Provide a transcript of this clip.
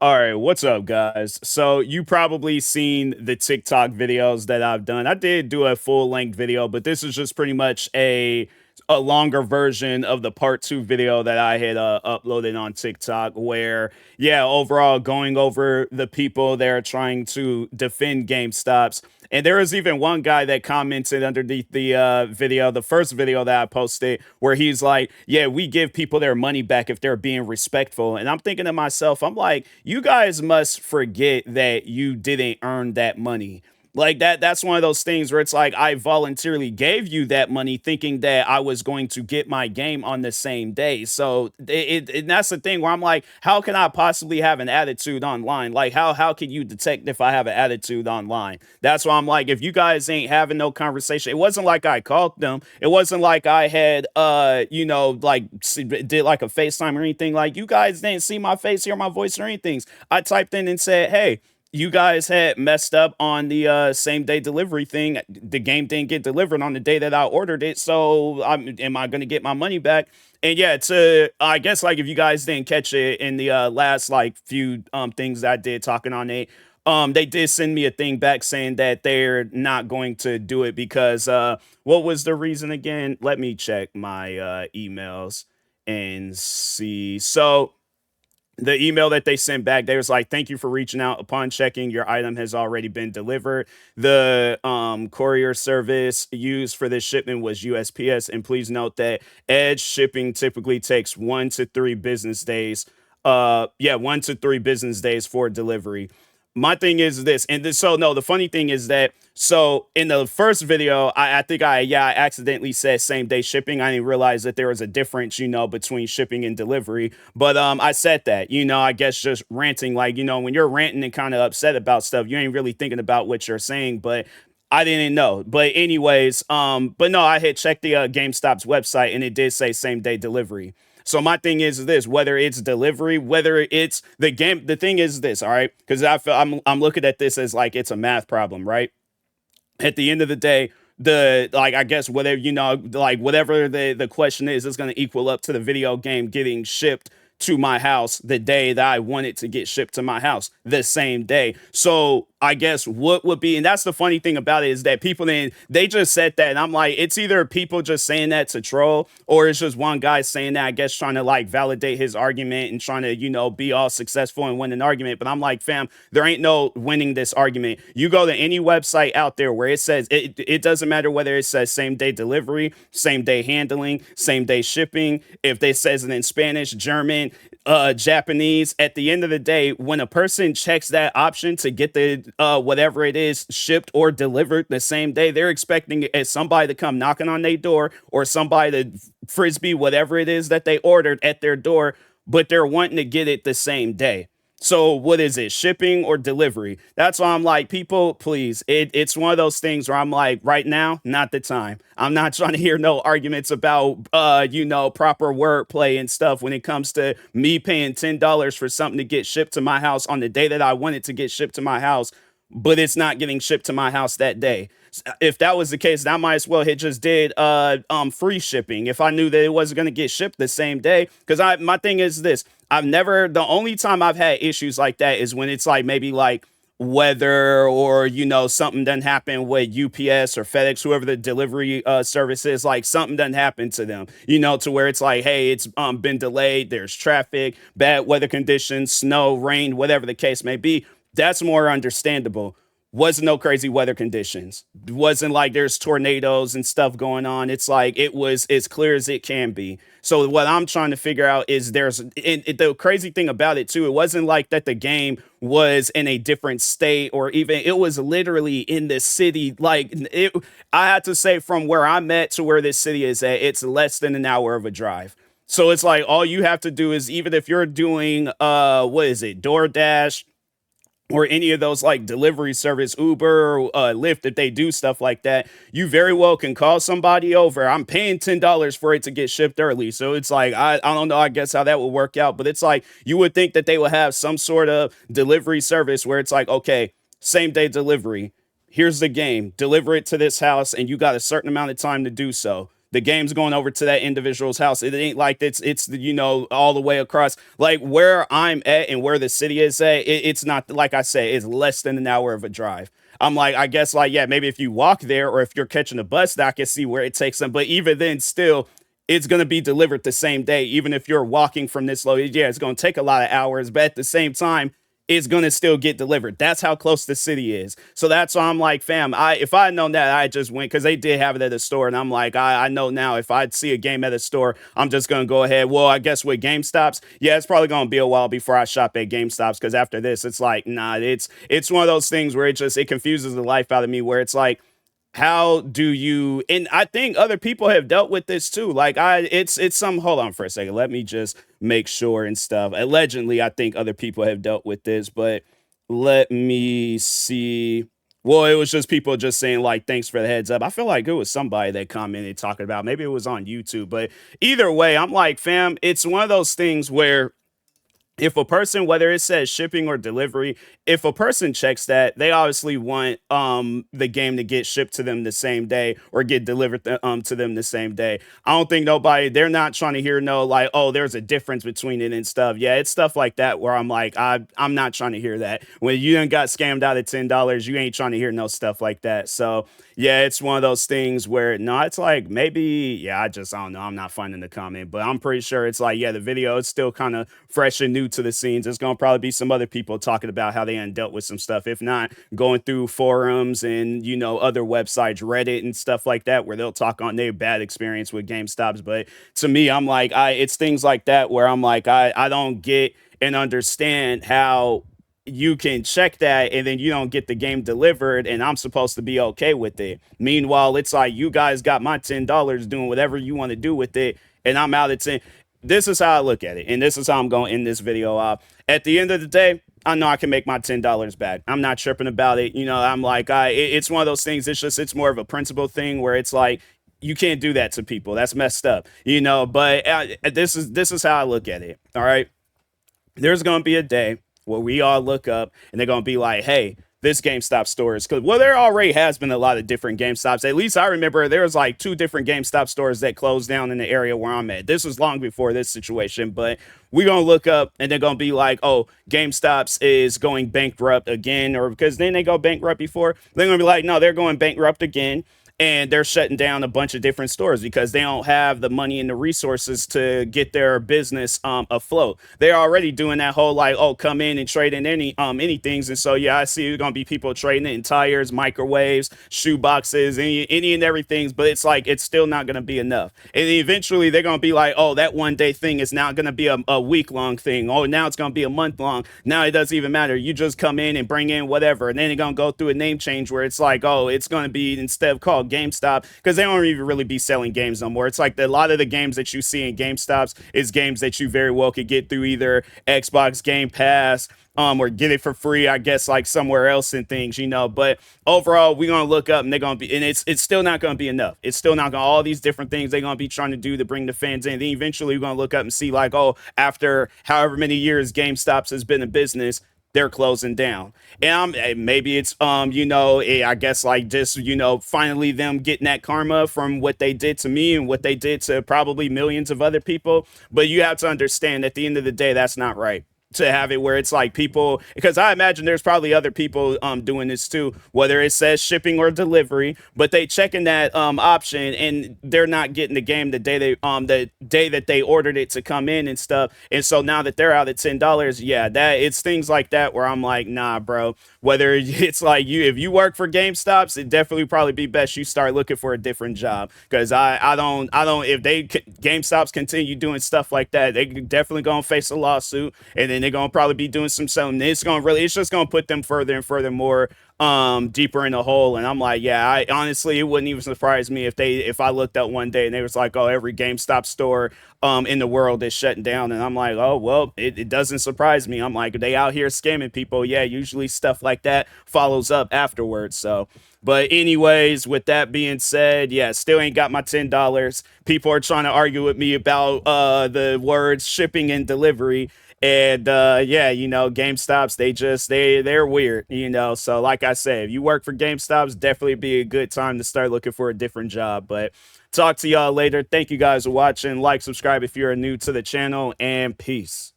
All right, what's up, guys? So you probably seen the TikTok videos that I've done. I did do a full length video, but this is just pretty much a longer version of the part two video that I had uploaded on TikTok. Where, yeah, overall going over the people that are trying to defend GameStops. And there was even one guy that commented underneath the video, the first video that I posted, where he's like, "Yeah, we give people their money back if they're being respectful." And I'm thinking to myself, I'm like, you guys must forget that you didn't earn that money. Like that's one of those things where it's like I voluntarily gave you that money thinking that I was going to get my game on the same day. So and that's the thing where I'm like, how can I possibly have an attitude online? Like how can you detect if I have an attitude online? That's why I'm like, if you guys ain't having no conversation, it wasn't like I called them. It wasn't like I had like did like a FaceTime or anything. Like you guys didn't see my face, hear my voice or anything. I typed in and said, "Hey, you guys had messed up on the same day delivery thing. The game didn't get delivered on the day that I ordered it. So am I going to get my money back?" And yeah, to I guess like if you guys didn't catch it in the last like few things that I did talking on it, they did send me a thing back saying that they're not going to do it because what was the reason again? Let me check my emails and see. So the email that they sent back, they was like, "Thank you for reaching out. Upon checking, your item has already been delivered. The courier service used for this shipment was USPS, and please note that edge shipping typically takes 1 to 3 business days. Yeah, 1 to 3 business days for delivery." My thing is this, and this, so no, the funny thing is that so in the first video, I think I accidentally said same day shipping. I didn't realize that there was a difference, between shipping and delivery. But I said that, I guess just ranting, like, when you're ranting and kind of upset about stuff, you ain't really thinking about what you're saying. But I didn't know. But anyways, but no, I had checked the GameStop's website and it did say same day delivery. So my thing is this: whether it's delivery, whether it's the game, the thing is this, all right? Because I'm looking at this as like it's a math problem, right? At the end of the day, the like I guess whatever like whatever the question is going to equal up to the video game getting shipped to my house the day that I want it to get shipped to my house the same day. So I guess what would be, and that's the funny thing about it is that people then they just said that, and I'm like, it's either people just saying that to troll, or it's just one guy saying that, I guess trying to like validate his argument and trying to be all successful and win an argument. But I'm like, fam, there ain't no winning this argument. You go to any website out there where it says it doesn't matter whether it says same day delivery, same day handling, same day shipping. If they says it in Spanish, German, Japanese, at the end of the day, when a person checks that option to get the whatever it is shipped or delivered the same day, they're expecting somebody to come knocking on their door or somebody to frisbee whatever it is that they ordered at their door, but they're wanting to get it the same day. So what is it, shipping or delivery? That's why I'm like, people, please. It's one of those things where I'm like, right now, not the time. I'm not trying to hear no arguments about proper wordplay and stuff when it comes to me paying $10 for something to get shipped to my house on the day that I want it to get shipped to my house, but it's not getting shipped to my house that day. If that was the case, then I might as well had just did free shipping if I knew that it wasn't going to get shipped the same day. Because my thing is this: the only time I've had issues like that is when it's like maybe like weather or something doesn't happen with UPS or FedEx, whoever the delivery service is, like something doesn't happen to them, to where it's like, hey, it's been delayed, there's traffic, bad weather conditions, snow, rain, whatever the case may be. That's more understandable. Wasn't no crazy weather conditions. Wasn't like there's tornadoes and stuff going on. It's like it was as clear as it can be. So what I'm trying to figure out is the crazy thing about it too. It wasn't like that the game was in a different state or even it was literally in the city. Like I had to say from where I'm at to where this city is at, it's less than an hour of a drive. So it's like all you have to do is even if you're doing what is it, DoorDash or any of those like delivery service, Uber, Lyft, if they do stuff like that, you very well can call somebody over. I'm paying $10 for it to get shipped early. So it's like, I don't know, I guess how that would work out. But it's like, you would think that they would have some sort of delivery service where it's like, okay, same day delivery. Here's the game, deliver it to this house, and you got a certain amount of time to do so. The game's going over to that individual's house. It ain't like it's all the way across. Like where I'm at and where the city is at, it's not like I say, it's less than an hour of a drive. I'm like, I guess like, yeah, maybe if you walk there or if you're catching a bus, I can see where it takes them. But even then, still, it's going to be delivered the same day. Even if you're walking from this low, yeah, it's going to take a lot of hours, but at the same time, it's going to still get delivered. That's how close the city is. So that's why I'm like, fam, if I had known that, I just went because they did have it at a store. And I'm like, I know now if I'd see a game at a store, I'm just going to go ahead. Well, I guess with GameStops, yeah, it's probably going to be a while before I shop at GameStops because after this, it's like, nah, it's one of those things where it confuses the life out of me where it's like, how do you, and I think other people have dealt with this too, like it's some, hold on for a second, let me just make sure and stuff. Allegedly I think other people have dealt with this, but let me see. Well, it was just people just saying like thanks for the heads up. I feel like it was somebody that commented talking about, maybe it was on YouTube, but either way I'm like, fam, it's one of those things where if a person, whether it says shipping or delivery, if a person checks that, they obviously want the game to get shipped to them the same day or get delivered to them the same day. I don't think nobody, they're not trying to hear no like, oh, there's a difference between it and stuff. Yeah, it's stuff like that where I'm like, I'm not trying to hear that. When you done got scammed out of $10, you ain't trying to hear no stuff like that. So yeah, it's one of those things where no, it's like maybe, yeah, I don't know. I'm not finding the comment, but I'm pretty sure it's like, yeah, the video is still kind of fresh and new to the scenes. There's gonna probably be some other people talking about how they done dealt with some stuff. If not, going through forums and other websites, Reddit and stuff like that, where they'll talk on their bad experience with GameStops. But to me, I'm like, it's things like that where I'm like, I don't get and understand how you can check that and then you don't get the game delivered and I'm supposed to be okay with it. Meanwhile, it's like you guys got my $10 doing whatever you want to do with it and I'm out at 10. This is how I look at it, and this is how I'm going to end this video off. At the end of the day, I know I can make my $10 back. I'm not tripping about it. I'm like, it's one of those things. It's more of a principle thing where it's like, you can't do that to people. That's messed up, but this is how I look at it. All right. There's going to be a day where we all look up and they're going to be like, hey, this GameStop store is because, well, there already has been a lot of different GameStops. At least I remember there was like 2 different GameStop stores that closed down in the area where I'm at. This was long before this situation, but we're going to look up and they're going to be like, oh, GameStops is going bankrupt again, or because then they go bankrupt before. They're going to be like, no, they're going bankrupt again. And they're shutting down a bunch of different stores because they don't have the money and the resources to get their business afloat. They're already doing that whole like, oh, come in and trade in any things. And so yeah, I see there's gonna be people trading in tires, microwaves, shoe boxes, any and everything. But it's like it's still not gonna be enough. And eventually they're gonna be like, oh, that one day thing is now gonna be a week long thing. Oh, now it's gonna be a month long. Now it doesn't even matter. You just come in and bring in whatever, and then they're gonna go through a name change where it's like, oh, it's gonna be instead of called GameStop because they don't even really be selling games no more. It's like a lot of the games that you see in GameStops is games that you very well could get through either Xbox Game Pass or get it for free, I guess, like somewhere else and things, But overall, we're gonna look up and they're gonna be, and it's still not gonna be enough. It's still not gonna all these different things they're gonna be trying to do to bring the fans in. Then eventually we're gonna look up and see like, oh, after however many years GameStops has been in business, they're closing down. And maybe it's I guess like just finally them getting that karma from what they did to me and what they did to probably millions of other people. But you have to understand at the end of the day, that's not right to have it where it's like people, because I imagine there's probably other people doing this too, whether it says shipping or delivery, but they checking that option and they're not getting the game the day that they ordered it to come in and stuff. And so now that they're out at $10, yeah, that it's things like that where I'm like, nah, bro. Whether it's like if you work for GameStops, it definitely probably be best you start looking for a different job because I don't if GameStops continue doing stuff like that, they definitely gonna face a lawsuit and then they're gonna probably be doing something. It's just gonna put them further and further more deeper in the hole. And I'm like, yeah, I honestly, it wouldn't even surprise me if I looked up one day and they was like, oh, every GameStop store in the world is shutting down. And I'm like, oh, well, it doesn't surprise me. I'm like, they out here scamming people. Yeah, usually stuff like that follows up afterwards. So, but anyways, with that being said, yeah, still ain't got my $10. People are trying to argue with me about the words shipping and delivery. And yeah, you know, GameStops, they're weird, you know. So like I said, if you work for GameStops, definitely be a good time to start looking for a different job. But talk to y'all later. Thank you guys for watching. Like, subscribe if you're new to the channel, and peace.